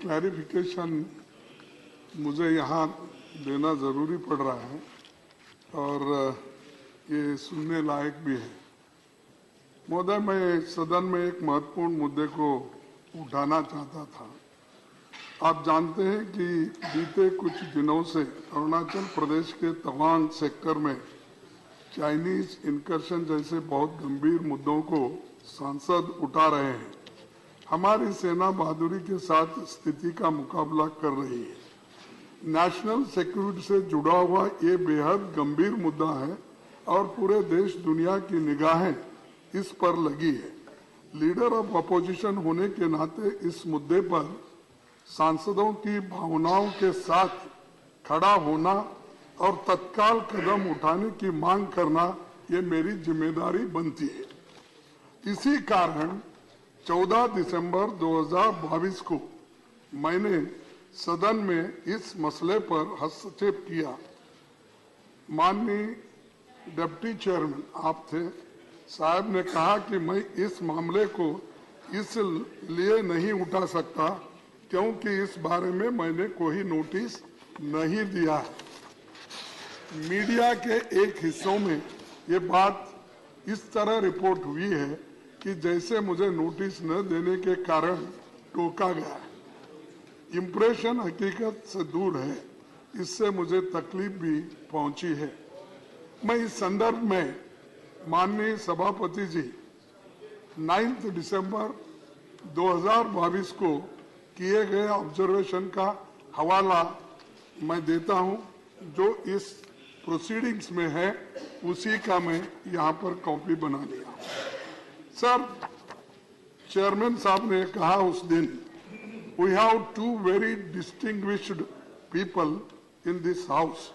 Clarification मुझे यहाँ देना ज़रूरी पड़ रहा है और ये सुनने लायक भी है। महोदय, मैं सदन में एक महत्वपूर्ण मुद्दे को उठाना चाहता था। आप जानते हैं कि बीते कुछ दिनों से अरुणाचल प्रदेश के तवांग सेक्टर में चाइनीज इनकर्शन जैसे बहुत गंभीर मुद्दों को सांसद उठा रहे हैं। हमारी सेना बहादुरी के साथ स्थिति का मुकाबला कर रही है। नेशनल सिक्योरिटी से जुड़ा हुआ ये बेहद गंभीर मुद्दा है और पूरे देश दुनिया की निगाहें इस पर लगी है। लीडर ऑफ अपोजिशन होने के नाते इस मुद्दे पर सांसदों की भावनाओं के साथ खड़ा होना और तत्काल कदम उठाने की मांग करना ये मेरी जिम्मेदारी बनती है। इसी कारण 14 दिसंबर 2022 को मैंने सदन में इस मसले पर हस्तक्षेप किया। माननीय डिप्टी चेयरमैन आप थे, साहब ने कहा कि मैं इस मामले को इसलिए नहीं उठा सकता क्योंकि इस बारे में मैंने कोई नोटिस नहीं दिया है। मीडिया के एक हिस्सों में ये बात इस तरह रिपोर्ट हुई है कि जैसे मुझे नोटिस न देने के कारण टोका गया है। इम्प्रेशन हकीकत से दूर है, इससे मुझे तकलीफ भी पहुंची है। मैं इस संदर्भ में माननीय सभापति जी 9 दिसंबर 2022 को किए गए ऑब्जर्वेशन का हवाला मैं देता हूं, जो इस प्रोसीडिंग्स में है उसी का मैं यहां पर कॉपी बना लिया। सर, चेयरमैन साहब ने कहा उस दिन, we have two very distinguished people in this house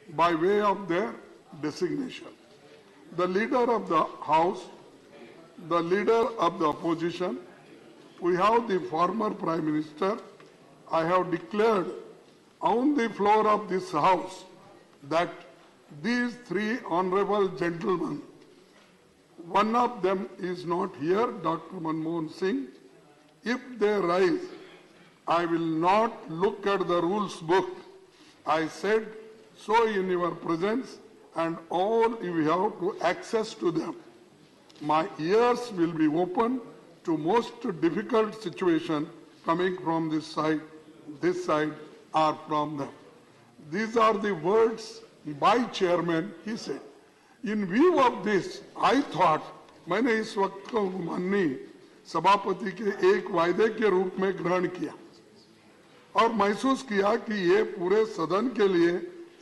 by way of their designation. The leader of the house, the leader of the opposition, we have the former Prime Minister. I have declared on the floor of this house that these three honorable gentlemen, one of them is not here, Dr. Manmohan Singh. If they rise, I will not look at the rules book. I said so in your presence, and all you have to access to them. My ears will be open to most difficult situation coming from this side or from them. These are the words by chairman, he said. In view of this, I thought, मैंने इस वक्त को माननीय सभापति के एक वायदे के रूप में ग्रहण किया और महसूस किया कि ये पूरे सदन के लिए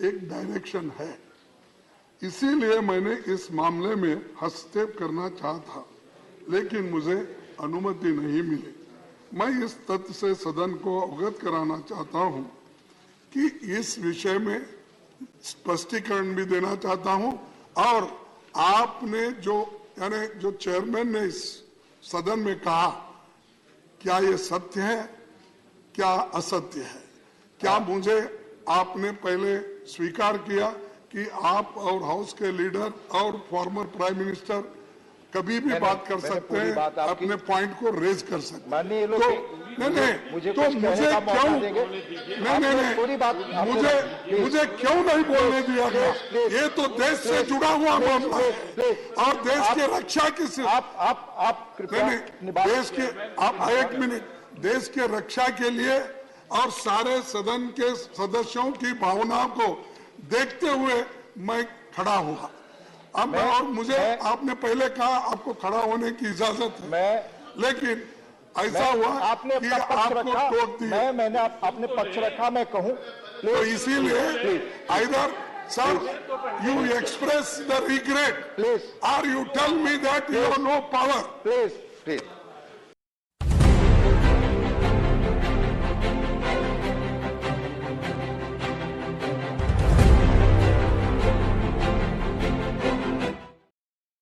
एक डायरेक्शन है। इसीलिए मैंने इस मामले में हस्तक्षेप करना चाहा था, लेकिन मुझे अनुमति नहीं मिली। मैं इस तथ्य से सदन को अवगत कराना चाहता हूं कि इस विषय में स्पष्टीकरण भी देना चाहता हूं और आपने जो चेयरमैन ने इस सदन में कहा, क्या ये सत्य है, क्या असत्य है? क्या मुझे आपने पहले स्वीकार किया कि आप और हाउस के लीडर और फॉर्मर प्राइम मिनिस्टर कभी भी बात कर सकते हैं, अपने पॉइंट को रेज कर सकते हैं? तो मुझे क्यों नहीं बोलने दिया गया? ये तो देश से जुड़ा हुआ मामला है और देश की रक्षा की देश के एक मिनट, देश के रक्षा के लिए और सारे सदन के सदस्यों की भावनाओं को देखते हुए मैं खड़ा हुआ। अब और मुझे आपने पहले कहा आपको खड़ा होने की इजाजत है, लेकिन ऐसा हुआ आपने कि आपको टोक दिया। मैंने आपने पक्ष रखा, मैं कहूं तो इसीलिए either sir you express the regret or you tell me that you have no power. Please